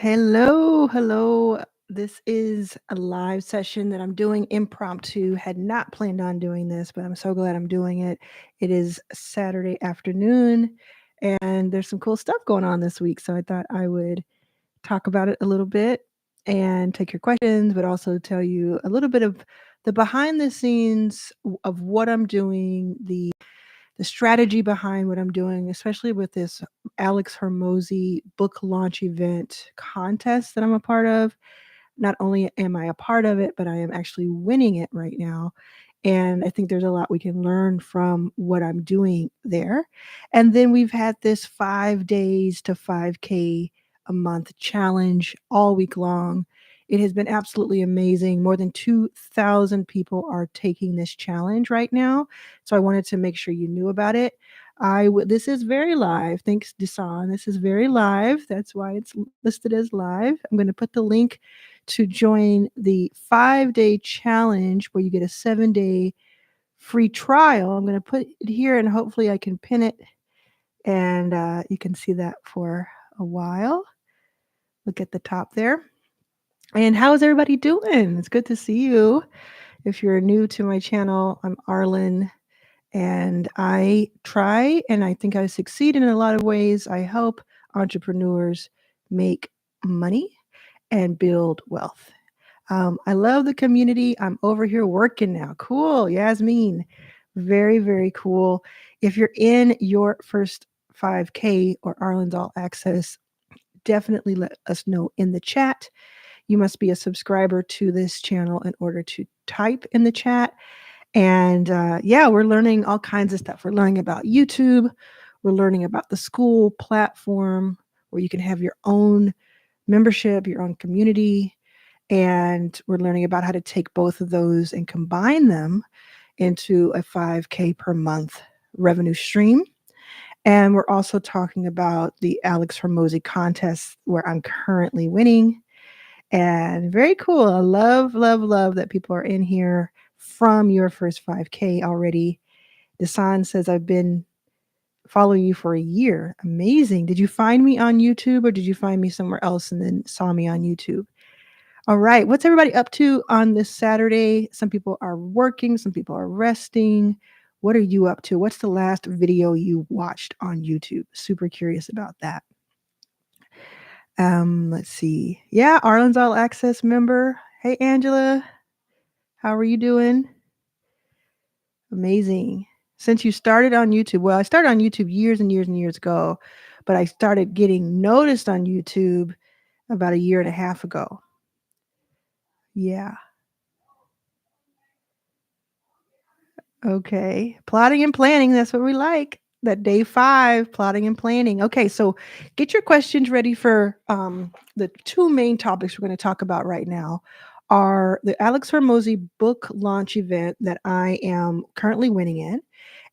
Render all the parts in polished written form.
Hello, hello. This is a live session that I'm doing impromptu. Had not planned on doing this, but I'm so glad I'm doing it. It is Saturday afternoon, and there's some cool stuff going on this week. So I thought I would talk about it a little bit and take your questions, but also tell you a little bit of the behind the scenes of what I'm doing, the strategy behind what I'm doing, especially with this Alex Hormozi book launch event contest that I'm a part of. Not only am I a part of it, but I am actually winning it right now. And I think there's a lot we can learn from what I'm doing there. And then we've had this 5 days to 5K a month challenge all week long. It has been absolutely amazing. More than 2,000 people are taking this challenge right now. So I wanted to make sure you knew about it. This is very live. Thanks, Desan. This is very live. That's why it's listed as live. I'm going to put the link to join the 5 day challenge where you get a 7 day free trial. I'm going to put it here and hopefully I can pin it and you can see that for a while. Look at the top there. And how is everybody doing? It's good to see you. If you're new to my channel, I'm Arlan, and I try and I think I succeed in a lot of ways. I help entrepreneurs make money and build wealth. I love the community. I'm over here working now. Cool, Yasmin. Very, very cool. If you're in your first 5K or Arlen's All Access, definitely let us know in the chat. You must be a subscriber to this channel in order to type in the chat. And yeah, we're learning all kinds of stuff. We're learning about YouTube. We're learning about the school platform where you can have your own membership, your own community. And we're learning about how to take both of those and combine them into a 5K per month revenue stream. And we're also talking about the Alex Hormozi contest where I'm currently winning. And very cool. I love, love, love that people are in here from your first 5K already. Desan says, I've been following you for a year. Amazing. Did you find me on YouTube or did you find me somewhere else and then saw me on YouTube? All right. What's everybody up to on this Saturday? Some people are working, some people are resting. What are you up to? What's the last video you watched on YouTube? Super curious about that. Let's see. Yeah, Arlen's All Access member. Hey, Angela. How are you doing? Amazing. Since you started on YouTube, well, I started on YouTube years and years and years ago, but I started getting noticed on YouTube about a year and a half ago. Yeah. Okay. Plotting and planning. That's what we like. That day 5, plotting and planning. Okay. So get your questions ready for the two main topics we're going to talk about right now are the Alex Hormozi book launch event that I am currently winning in,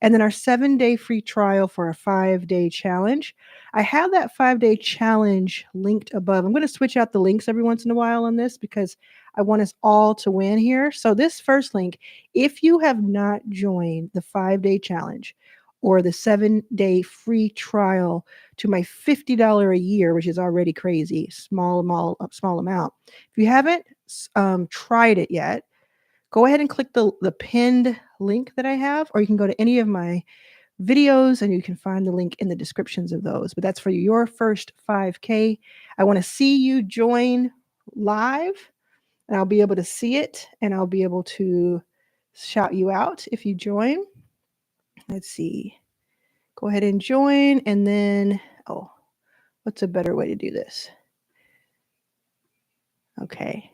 and then our 7 day free trial for a 5 day challenge. I have that 5 day challenge linked above. I'm going to switch out the links every once in a while on this because I want us all to win here. So this first link, if you have not joined the 5 day challenge or the 7 day free trial to my $50 a year, which is already crazy, small amount. If you haven't tried it yet, go ahead and click the pinned link that I have, or you can go to any of my videos and you can find the link in the descriptions of those. But that's for your first 5K. I want to see you join live and I'll be able to see it and I'll be able to shout you out if you join. Let's see. Go ahead and join and then, what's a better way to do this? Okay.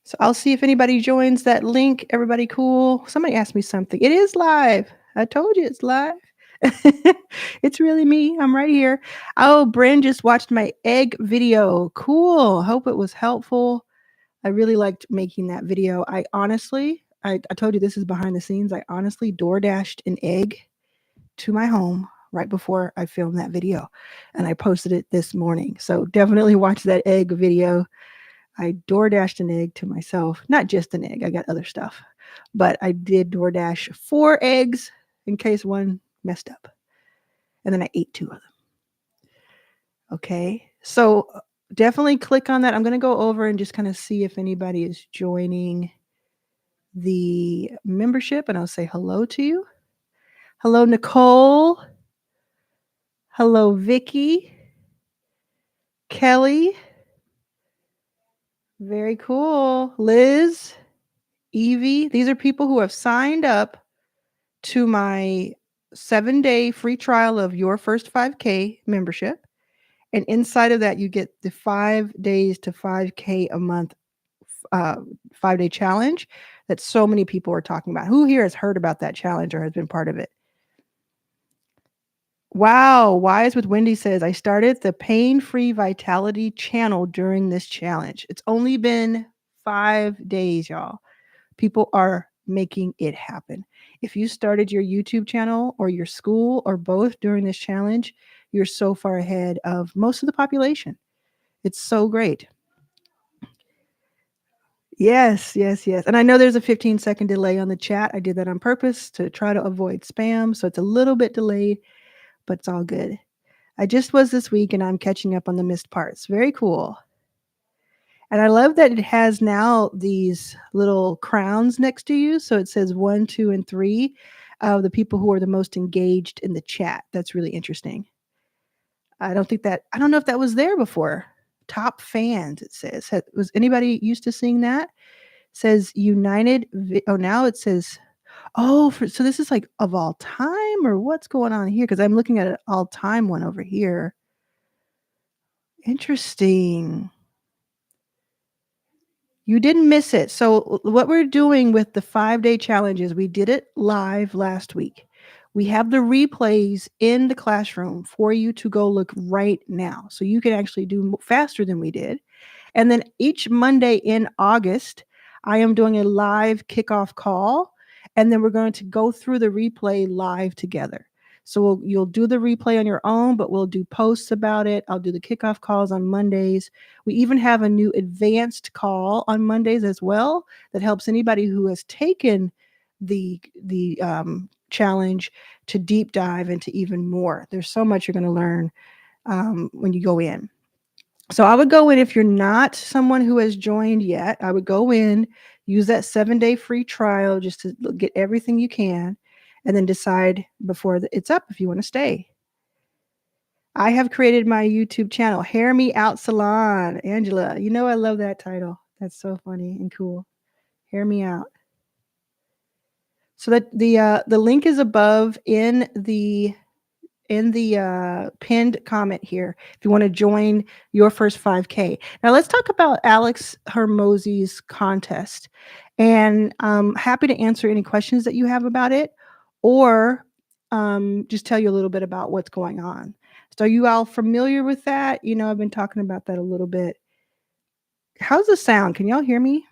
So I'll see if anybody joins that link. Everybody cool? Somebody asked me something. It is live. I told you it's live. It's really me. I'm right here. Oh, Bryn just watched my egg video. Cool. Hope it was helpful. I really liked making that video. I told you this is behind the scenes. I honestly DoorDashed an egg to my home right before I filmed that video. And I posted it this morning. So definitely watch that egg video. I DoorDashed an egg to myself. Not just an egg. I got other stuff. But I did DoorDash 4 eggs in case one messed up. And then I ate 2 of them. Okay. So definitely click on that. I'm gonna go over and just kinda see if anybody is joining the membership, and I'll say hello to you. Hello, Nicole. Hello, Vicky. Kelly. Very cool. Liz, Evie. These are people who have signed up to my 7-day free trial of Your First 5K membership. And inside of that, you get the 5 days to 5K a month 5-day challenge that so many people are talking about. Who here has heard about that challenge or has been part of it? Wow, Wise with Wendy says, I started the pain-free vitality channel during this challenge. It's only been 5 days, y'all. People are making it happen. If you started your YouTube channel or your school or both during this challenge, you're so far ahead of most of the population. It's so great. Yes, yes, yes. And I know there's a 15-second delay on the chat. I did that on purpose to try to avoid spam. So it's a little bit delayed, but it's all good. I just was this week and I'm catching up on the missed parts. Very cool. And I love that it has now these little crowns next to you. So it says 1, 2, and 3 of the people who are the most engaged in the chat. That's really interesting. I don't know if that was there before. Top fans, it says. Was anybody used to seeing that? Says United. Now it says, so this is like of all time or what's going on here? Because I'm looking at an all time one over here. Interesting. You didn't miss it. So what we're doing with the 5-day challenges, we did it live last week. We have the replays in the classroom for you to go look right now. So you can actually do faster than we did. And then each Monday in August, I am doing a live kickoff call. And then we're going to go through the replay live together. So you'll do the replay on your own, but we'll do posts about it. I'll do the kickoff calls on Mondays. We even have a new advanced call on Mondays as well that helps anybody who has taken the challenge to deep dive into even more. There's so much you're going to learn when you go in. So I would go in, if you're not someone who has joined yet, I would go in, use that 7-day free trial just to get everything you can, and then decide before it's up if you want to stay. I have created my YouTube channel, Hair Me Out Salon. Angela, you know I love that title. That's so funny and cool. Hair Me Out. So that the link is above in the pinned comment here if you want to join Your First 5K. Now let's talk about Alex Hormozi's contest, and I'm happy to answer any questions that you have about it, or just tell you a little bit about what's going on. So are you all familiar with that? I've been talking about that a little bit. How's the sound? Can y'all hear me?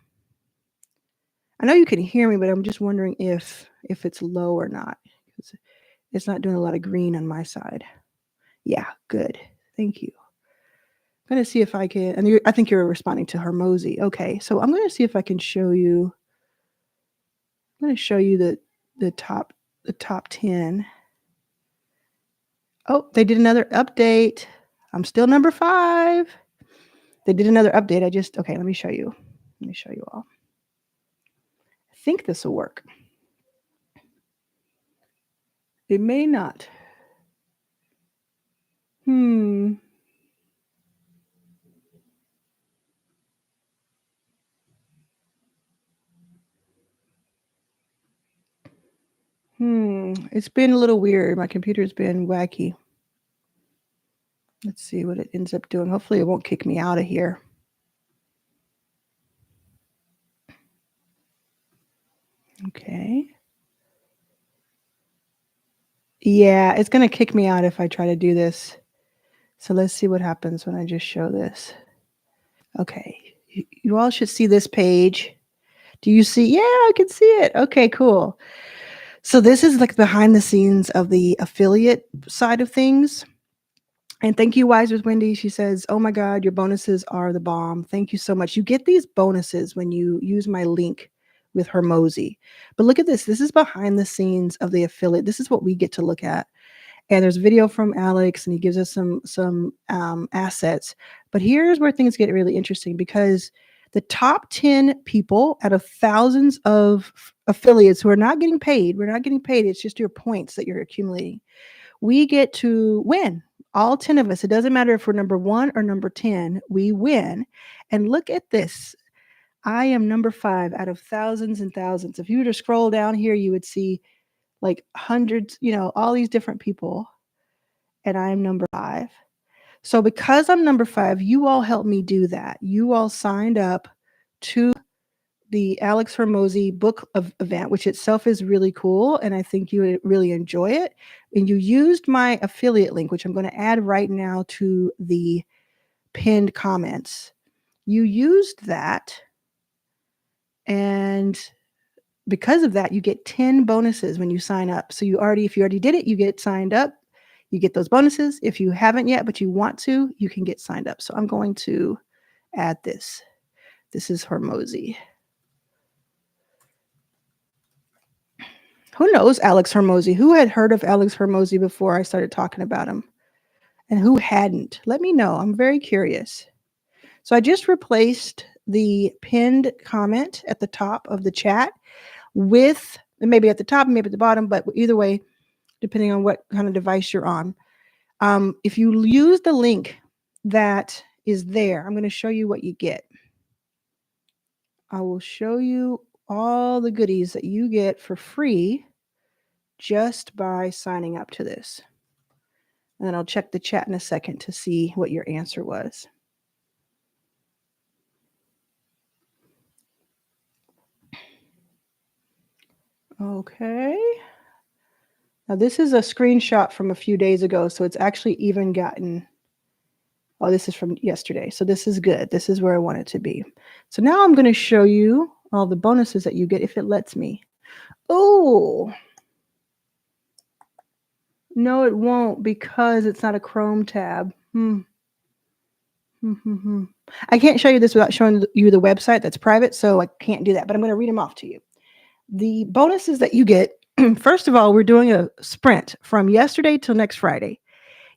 I know you can hear me, but I'm just wondering if it's low or not. It's not doing a lot of green on my side. Yeah, good. Thank you. I'm going to see if I can, and I think you're responding to Hormozi. Okay, so I'm going to see if I can show you. I'm going to show you the top 10. Oh, they did another update. I'm still number 5. They did another update. Okay, let me show you. Let me show you all. I think this will work. It may not. It's been a little weird. My computer's been wacky. Let's see what it ends up doing. Hopefully it won't kick me out of here. Okay. Yeah, it's going to kick me out if I try to do this. So let's see what happens when I just show this. Okay. You all should see this page. Do you see? Yeah, I can see it. Okay, cool. So this is like behind the scenes of the affiliate side of things. And thank you, Wise with Wendy. She says, oh my God, your bonuses are the bomb. Thank you so much. You get these bonuses when you use my link with Hormozi. But look at this. This is behind the scenes of the affiliate. This is what we get to look at. And there's a video from Alex, and he gives us some assets. But here's where things get really interesting, because the top 10 people out of thousands of affiliates who are not getting paid, we're not getting paid, it's just your points that you're accumulating. We get to win. All 10 of us. It doesn't matter if we're number 1 or number 10, we win. And look at this. I am number 5 out of thousands and thousands. If you were to scroll down here, you would see like hundreds, all these different people. And I am number 5. So because I'm number 5, you all helped me do that. You all signed up to the Alex Hormozi book event, which itself is really cool, and I think you would really enjoy it. And you used my affiliate link, which I'm going to add right now to the pinned comments. You used that, and because of that, you get 10 bonuses when you sign up. So if you already did it, you get signed up. You get those bonuses. If you haven't yet, but you want to, you can get signed up. So I'm going to add this. This is Hormozi. Who knows Alex Hormozi? Who had heard of Alex Hormozi before I started talking about him? And who hadn't? Let me know. I'm very curious. So I just replaced the pinned comment at the top of the chat with, maybe at the top, maybe at the bottom, but either way, depending on what kind of device you're on. If you use the link that is there, I'm going to show you what you get. I will show you all the goodies that you get for free just by signing up to this. And then I'll check the chat in a second to see what your answer was. Okay. Now this is a screenshot from a few days ago, so it's actually even gotten, oh, this is from yesterday. So this is good. This is where I want it to be. So now I'm going to show you all the bonuses that you get if it lets me. Oh, no, it won't, because it's not a Chrome tab. I can't show you this without showing you the website that's private, so I can't do that, but I'm going to read them off to you. The bonuses that you get, first of all, we're doing a sprint from yesterday till next Friday.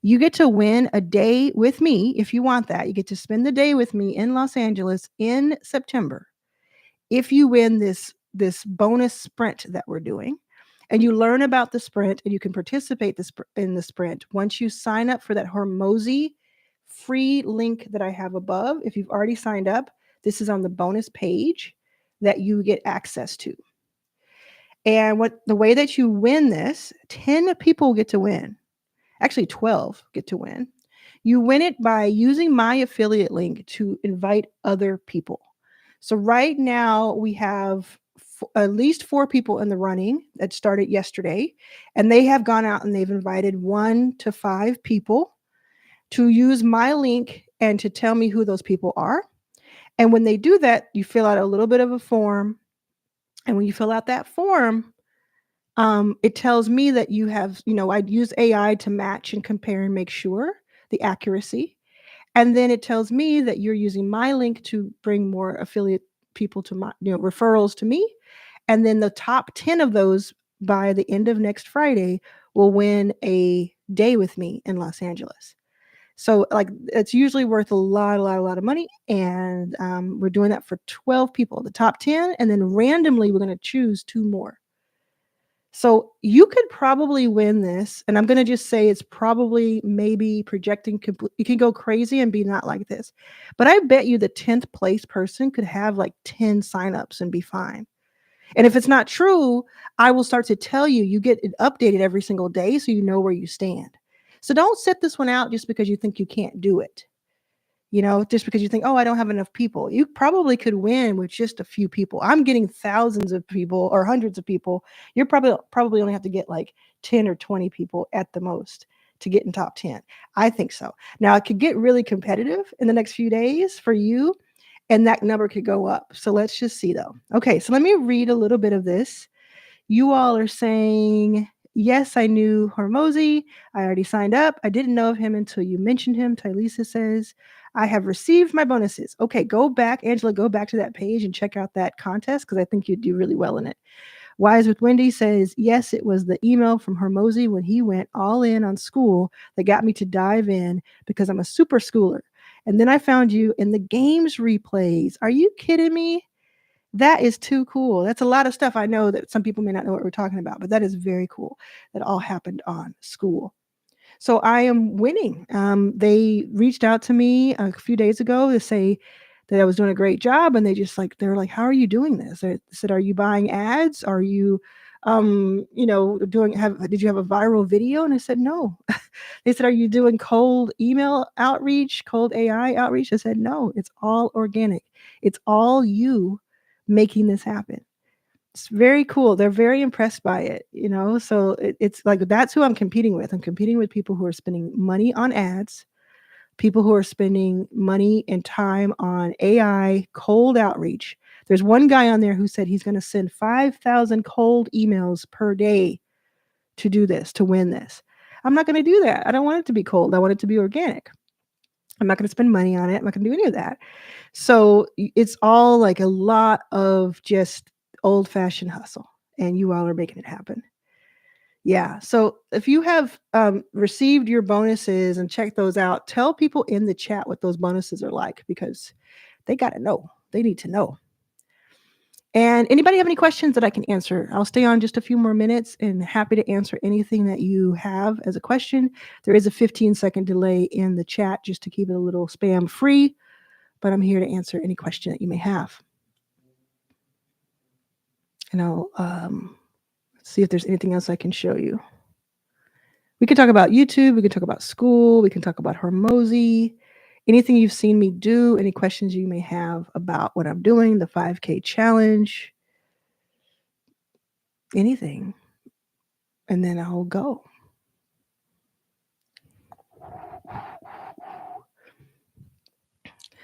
You get to win a day with me if you want that. You get to spend the day with me in Los Angeles in September if you win this bonus sprint that we're doing. And you learn about the sprint, and you can participate in the sprint once you sign up for that Hormozi free link that I have above. If you've already signed up, this is on the bonus page that you get access to. And the way that you win this, 10 people get to win. Actually, 12 get to win. You win it by using my affiliate link to invite other people. So right now we have at least 4 people in the running that started yesterday, and they have gone out and they've invited 1 to 5 people to use my link and to tell me who those people are. And when they do that, you fill out a little bit of a form. And when you fill out that form, it tells me that you have, I'd use AI to match and compare and make sure the accuracy. And then it tells me that you're using my link to bring more affiliate people to my, referrals to me. And then the top 10 of those by the end of next Friday will win a day with me in Los Angeles. So it's usually worth a lot of money. And we're doing that for 12 people, the top 10. And then randomly, we're going to choose 2 more. So you could probably win this. And I'm going to just say it's probably maybe projecting. You can go crazy and be not like this. But I bet you the 10th place person could have like 10 signups and be fine. And if it's not true, I will start to tell you, you get it updated every single day so you know where you stand. So don't set this one out just because you think you can't do it. Just because you think, oh, I don't have enough people. You probably could win with just a few people. I'm getting thousands of people or hundreds of people. You're probably only have to get like 10 or 20 people at the most to get in top 10. I think so. Now, it could get really competitive in the next few days for you, and that number could go up. So let's just see, though. Okay, so let me read a little bit of this. You all are saying, yes, I knew Hormozi. I already signed up. I didn't know of him until you mentioned him. Tylisa says, I have received my bonuses. Okay, go back, Angela, go back to that page and check out that contest because I think you'd do really well in it. Wise with Wendy says, yes, it was the email from Hormozi when he went all in on school that got me to dive in because I'm a super schooler. And then I found you in the games replays. Are you kidding me? That is too cool. That's a lot of stuff. I know that some people may not know what we're talking about, but that is very cool. That all happened on school. So I am winning. They reached out to me a few days ago to say that I was doing a great job, and they were like, "How are you doing this?" I said, "Are you buying ads? Are you, doing have did you have a viral video?" And I said, "No." They said, "Are you doing cold email outreach, cold AI outreach?" I said, "No, it's all organic. It's all you making this happen." It's very cool. They're very impressed by it. So it's like that's who I'm competing with. I'm competing with people who are spending money on ads, people who are spending money and time on AI cold outreach. There's one guy on there who said he's going to send 5,000 cold emails per day to do this, to win this. I'm not going to do that. I don't want it to be cold. I want it to be organic. I'm not going to spend money on it. I'm not going to do any of that. So it's all like a lot of just old fashioned hustle, and you all are making it happen. Yeah. So if you have received your bonuses and checked those out, tell people in the chat what those bonuses are like because they got to know. They need to know. And anybody have any questions that I can answer? I'll stay on just a few more minutes and happy to answer anything that you have as a question. There is a 15-second delay in the chat just to keep it a little spam free, but I'm here to answer any question that you may have. And I'll see if there's anything else I can show you. We can talk about YouTube. We can talk about school. We can talk about Hormozi. Anything you've seen me do, any questions you may have about what I'm doing, the 5K challenge, anything. And then I'll go.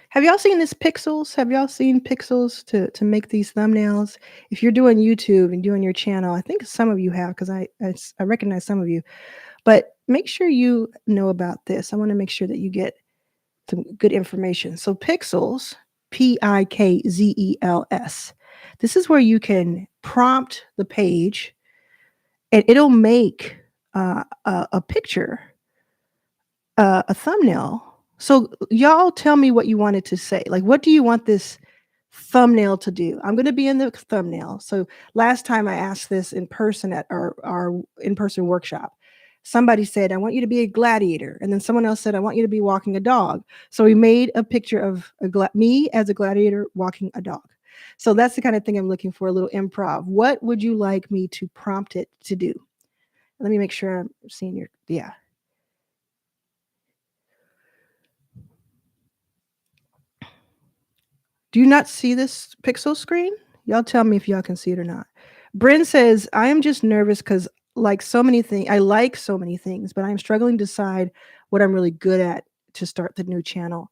Have y'all seen this Pixels? Have y'all seen Pixels to make these thumbnails? If you're doing YouTube and doing your channel, I think some of you have because I recognize some of you. But make sure you know about this. I want to make sure that you get some good information. So Pixels, Pixels. This is where you can prompt the page, and it'll make a picture, a thumbnail. So y'all tell me what you wanted to say. Like, what do you want this thumbnail to do? I'm going to be in the thumbnail. So last time I asked this in person at our in-person workshop. Somebody said, I want you to be a gladiator. And then someone else said, I want you to be walking a dog. So we made a picture of me as a gladiator walking a dog. So that's the kind of thing I'm looking for, a little improv. What would you like me to prompt it to do? Let me make sure I'm seeing yeah. Do you not see this pixel screen? Y'all tell me if y'all can see it or not. Bryn says, I am just nervous because I like so many things, but I'm struggling to decide what I'm really good at to start the new channel.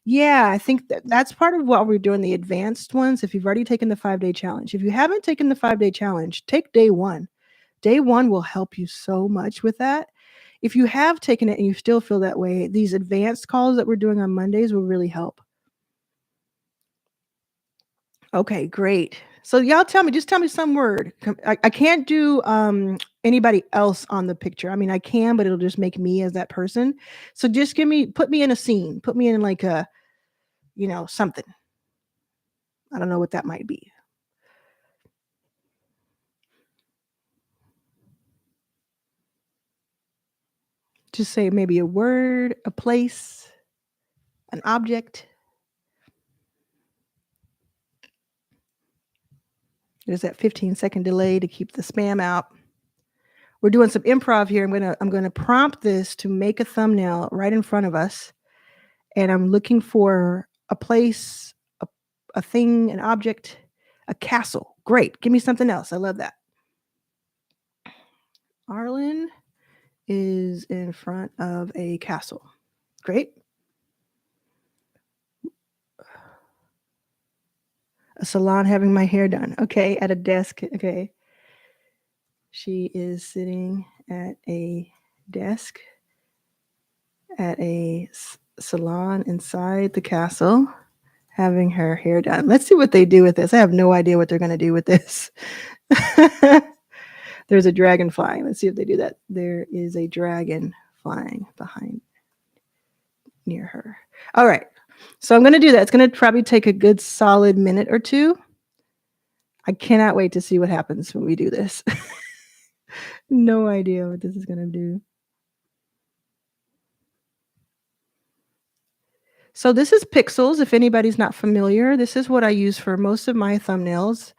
Yeah, I think that's part of what we're doing, the advanced ones. If you've already taken the 5-day challenge, if you haven't taken the 5-day challenge, take day one. Day one will help you so much with that. If you have taken it and you still feel that way, these advanced calls that we're doing on Mondays will really help. Okay, great. So y'all just tell me some word. I can't do anybody else on the picture. I mean, I can, but it'll just make me as that person. So just put me in a scene. Put me in like a, something. I don't know what that might be. Just say maybe a word, a place, an object. There's that 15-second delay to keep the spam out. We're doing some improv here. I'm gonna prompt this to make a thumbnail right in front of us, and I'm looking for a place, a thing, an object, a castle. Great. Give me something else. I love that. Arlan is in front of a castle. Great. A salon having my hair done. Okay. At a desk. Okay. She is sitting at a desk at a salon inside the castle having her hair done. Let's see what they do with this. I have no idea what they're going to do with this. There's a dragon flying. Let's see if they do that. There is a dragon flying behind near her. All right. So I'm going to do that. It's going to probably take a good solid minute or two. I cannot wait to see what happens when we do this. No idea what this is going to do. So this is Pixels. If anybody's not familiar, this is what I use for most of my thumbnails,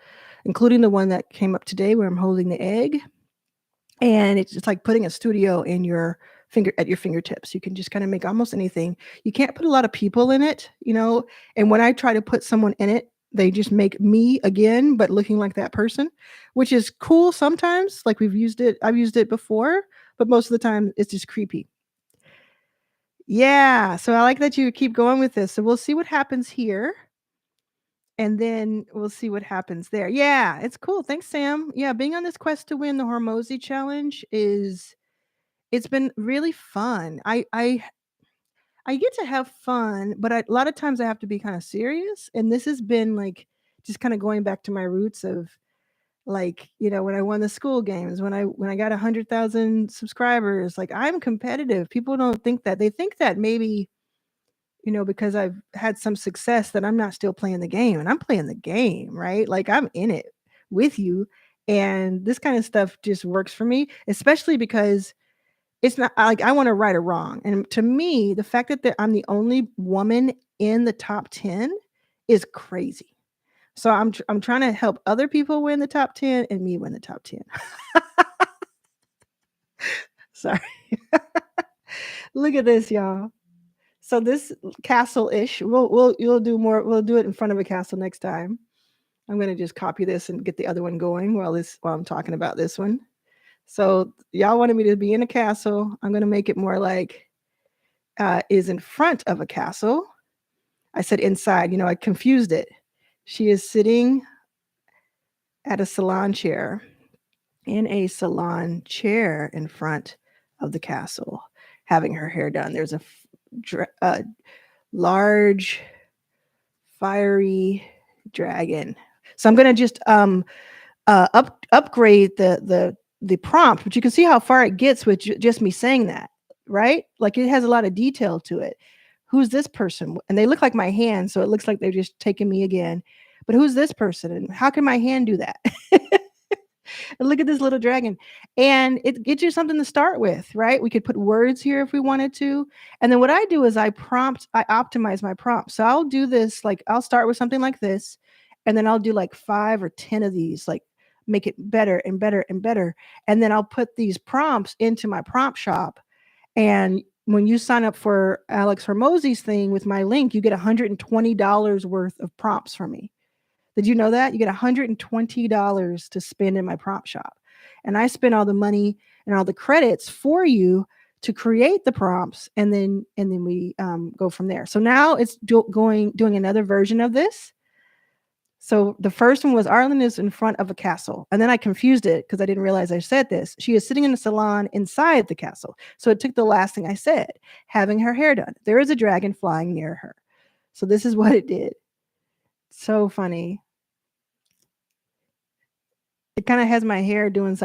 including the one that came up today where I'm holding the egg. And it's just like putting a studio in your at your fingertips. You can just kind of make almost anything. You can't put a lot of people in it, you know. And when I try to put someone in it, they just make me again, but looking like that person, which is cool sometimes. Like I've used it before, but most of the time it's just creepy. Yeah. So I like that you keep going with this. So we'll see what happens here. And then we'll see what happens there. Yeah, it's cool. Thanks, Sam. Yeah, being on this quest to win the Hormozi challenge is it's been really fun. I get to have fun, but a lot of times I have to be kind of serious. And this has been like just kind of going back to my roots of like, you know, when I won the school games, when I got 100,000 subscribers, like I'm competitive. People don't think that. They think that maybe, you know, because I've had some success that I'm not still playing the game, and I'm playing the game, right? Like I'm in it with you. And this kind of stuff just works for me, especially because it's not like I want to right or wrong. And to me, the fact that I'm the only woman in the top 10 is crazy. So I'm trying to help other people win the top 10 and me win the top 10. Sorry. Look at this, y'all. So this castle-ish, you'll do more. We'll do it in front of a castle next time. I'm gonna just copy this and get the other one going while I'm talking about this one. So y'all wanted me to be in a castle. I'm gonna make it more like is in front of a castle. I said inside, you know, I confused it. She is sitting at a salon chair, in a salon chair in front of the castle, having her hair done. There's a large, fiery dragon. So I'm gonna just upgrade the prompt, but you can see how far it gets with just me saying that, right? Like it has a lot of detail to it. Who's this person? And they look like my hand, so it looks like they're just taking me again. But who's this person? And how can my hand do that? And look at this little dragon. And it gets you something to start with, right? We could put words here if we wanted to. And then what I do is I optimize my prompt. So I'll do this, like I'll start with something like this, and then I'll do like 5 or 10 of these, like make it better and better and better. And then I'll put these prompts into my prompt shop. And when you sign up for Alex Hormozi's thing with my link, you get $120 worth of prompts from me. Did you know that? You get $120 to spend in my prompt shop. And I spend all the money and all the credits for you to create the prompts, and then we go from there. So now it's doing another version of this. So the first one was Arlan is in front of a castle. And then I confused it because I didn't realize I said this. She is sitting in a salon inside the castle. So it took the last thing I said, having her hair done. There is a dragon flying near her. So this is what it did. So funny. It kind of has my hand doing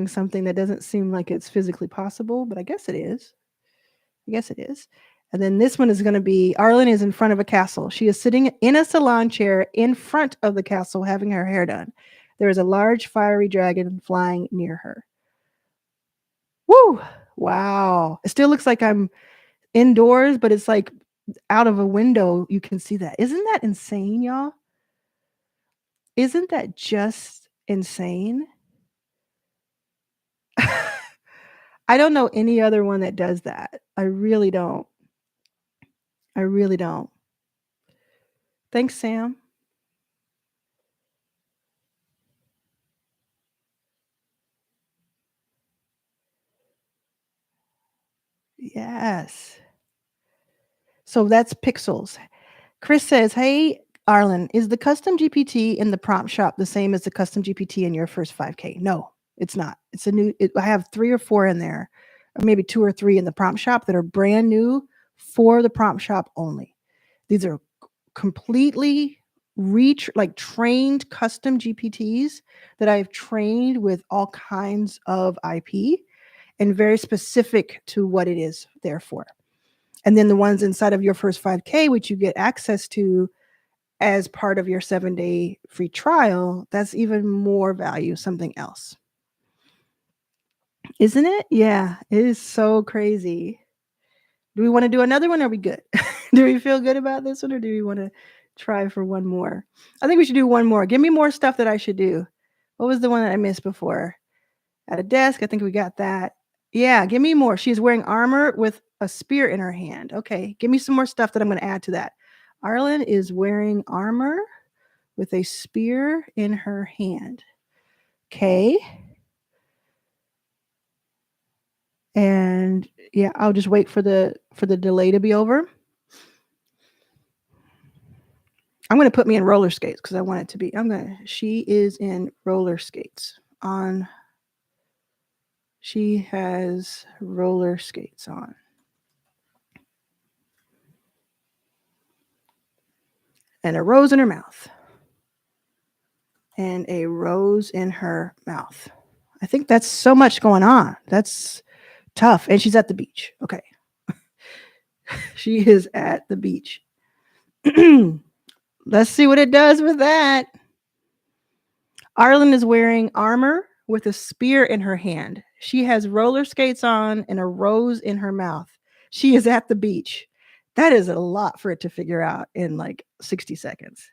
something that doesn't seem like it's physically possible, but I guess it is. And then this one is going to be Arlan is in front of a castle. She is sitting in a salon chair in front of the castle having her hair done. There is a large fiery dragon flying near her. Woo! Wow. It still looks like I'm indoors, but it's like out of a window. You can see that. Isn't that insane, y'all? Isn't that just insane? I don't know any other one that does that. I really don't. Thanks, Sam. Yes. So that's Pixels. Chris says, "Hey, Arlan, is the custom GPT in the prompt shop the same as the custom GPT in your first 5K?" No, it's not. It's a new. I have 3 or 4 in there, or maybe 2 or 3 in the prompt shop that are brand new for the prompt shop only. These are completely like trained custom GPTs that I've trained with all kinds of IP and very specific to what it is there for. And then the ones inside of your first 5K, which you get access to as part of your 7-day free trial, that's even more value, something else. Isn't it? Yeah, it is so crazy. Do we want to do another one? Or are we good? Do we feel good about this one, or do we want to try for one more? I think we should do one more. Give me more stuff that I should do. What was the one that I missed before? At a desk, I think we got that. Yeah, give me more. She's wearing armor with a spear in her hand. Okay, give me some more stuff that I'm going to add to that. Arlan is wearing armor with a spear in her hand. Okay. And yeah, I'll just wait for the delay to be over. I'm going to put me in roller skates because I want it to be. She is in roller skates on. She has roller skates on. And a rose in her mouth. And a rose in her mouth. I think that's so much going on. That's tough. And she's at the beach. Okay. She is at the beach. Let's see what it does with that. Arlan is wearing armor with a spear in her hand. She has roller skates on and a rose in her mouth. She is at the beach. That is a lot for it to figure out in like 60 seconds.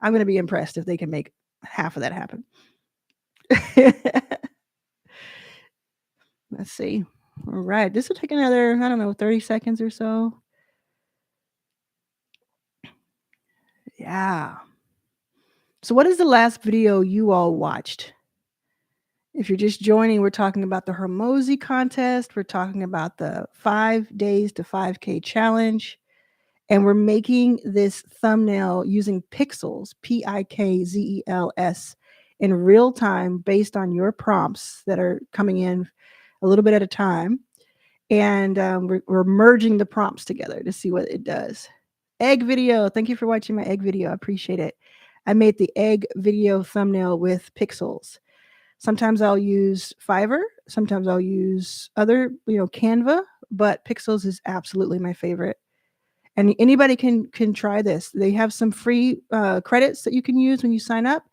I'm going to be impressed if they can make half of that happen. Let's see. All right. This will take another, 30 seconds or so. Yeah. So what is the last video you all watched? If you're just joining, we're talking about the Hormozi contest. We're talking about the 5 days to 5K challenge. And we're making this thumbnail using pixels, Pikzels, in real time based on your prompts that are coming in a little bit at a time. And we're merging the prompts together to see what it does. Egg video. Thank you for watching my egg video. I appreciate it. I made the egg video thumbnail with pixels. Sometimes I'll use Fiverr. Sometimes I'll use other, Canva, but Pixels is absolutely my favorite. And anybody can try this. They have some free credits that you can use when you sign up.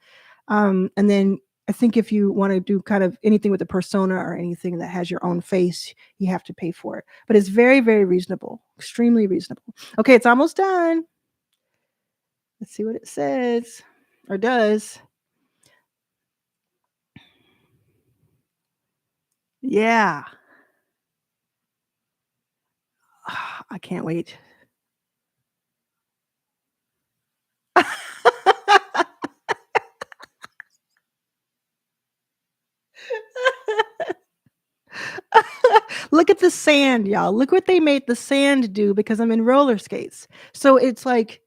And then I think if you want to do kind of anything with a persona or anything that has your own face, you have to pay for it. But it's very, very reasonable, extremely reasonable. Okay, it's almost done. Let's see what it says or does. Yeah. I can't wait. Look at the sand, y'all. Look what they made the sand do because I'm in roller skates. So it's like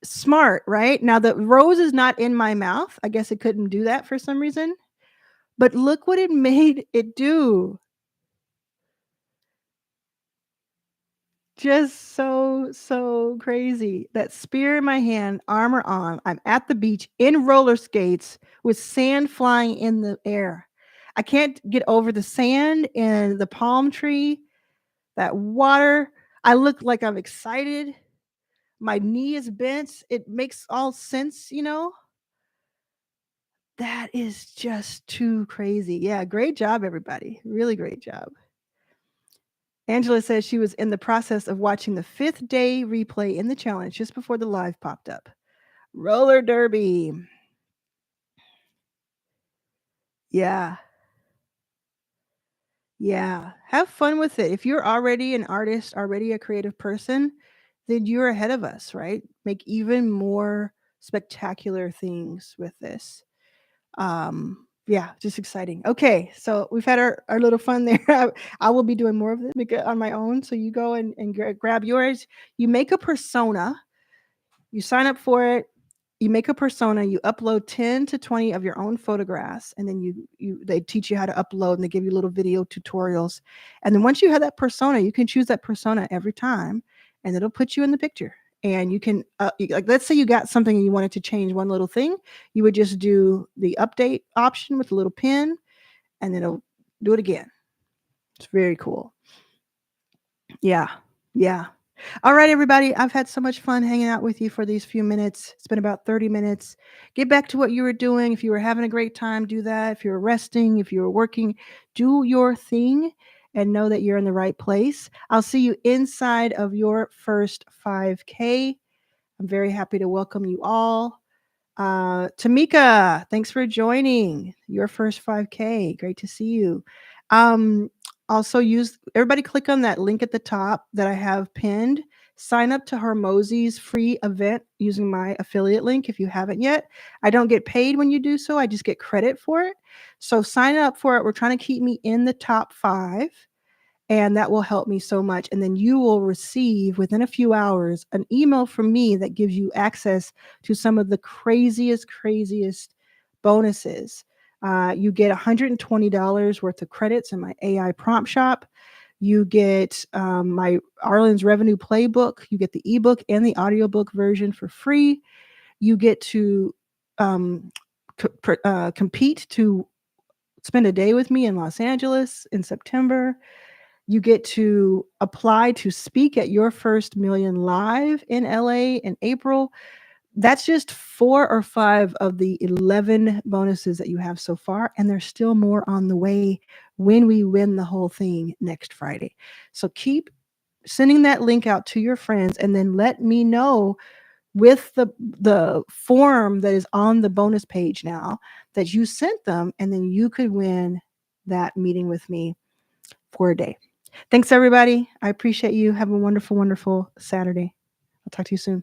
smart, right? Now the rose is not in my mouth. I guess it couldn't do that for some reason. But look what it made it do. Just so crazy. That spear in my hand, armor on. I'm at the beach in roller skates with sand flying in the air. I can't get over the sand and the palm tree, that water. I look like I'm excited. My knee is bent. It makes all sense, That is just too crazy. Yeah, great job, everybody. Really great job. Angela says she was in the process of watching the 5th day replay in the challenge just before the live popped up. Roller derby. Yeah. Yeah. Have fun with it. If you're already an artist, already a creative person, then you're ahead of us, right? Make even more spectacular things with this. Yeah, just exciting. Okay, so we've had our little fun there. I will be doing more of this on my own. So you go and grab yours. You make a persona. You sign up for it. You make a persona. You upload 10 to 20 of your own photographs, and then they teach you how to upload, and they give you little video tutorials. And then once you have that persona, you can choose that persona every time, and it'll put you in the picture. and you can like, let's say you got something and you wanted to change one little thing, you would just do the update option with a little pin, and then it'll do it again. It's very cool. Yeah. Yeah. All right, everybody. I've had so much fun hanging out with you for these few minutes. It's been about 30 minutes. Get back to what you were doing. If you were having a great time, do that. If you're resting, if you were working, do your thing and know that you're in the right place. I'll see you inside of your first 5K. I'm very happy to welcome you all. Tamika, thanks for joining your first 5K. Great to see you. Um, Also, use everybody click on that link at the top that I have pinned. Sign up to Hormozi's free event using my affiliate link if you haven't yet. I don't get paid when you do so, I just get credit for it. So sign up for it. We're trying to keep me in the top 5, and that will help me so much. And then you will receive within a few hours an email from me that gives you access to some of the craziest bonuses. You get $120 worth of credits in my AI prompt shop. You get my Arlan's Revenue Playbook. You get the ebook and the audiobook version for free. You get to compete to spend a day with me in Los Angeles in September. You get to apply to speak at Your First Million Live in LA in April. That's just 4 or 5 of the 11 bonuses that you have so far, and there's still more on the way when we win the whole thing next Friday. So keep sending that link out to your friends, and then let me know with the form that is on the bonus page now that you sent them, and then you could win that meeting with me for a day. Thanks, everybody. I appreciate you. Have a wonderful, wonderful Saturday. I'll talk to you soon.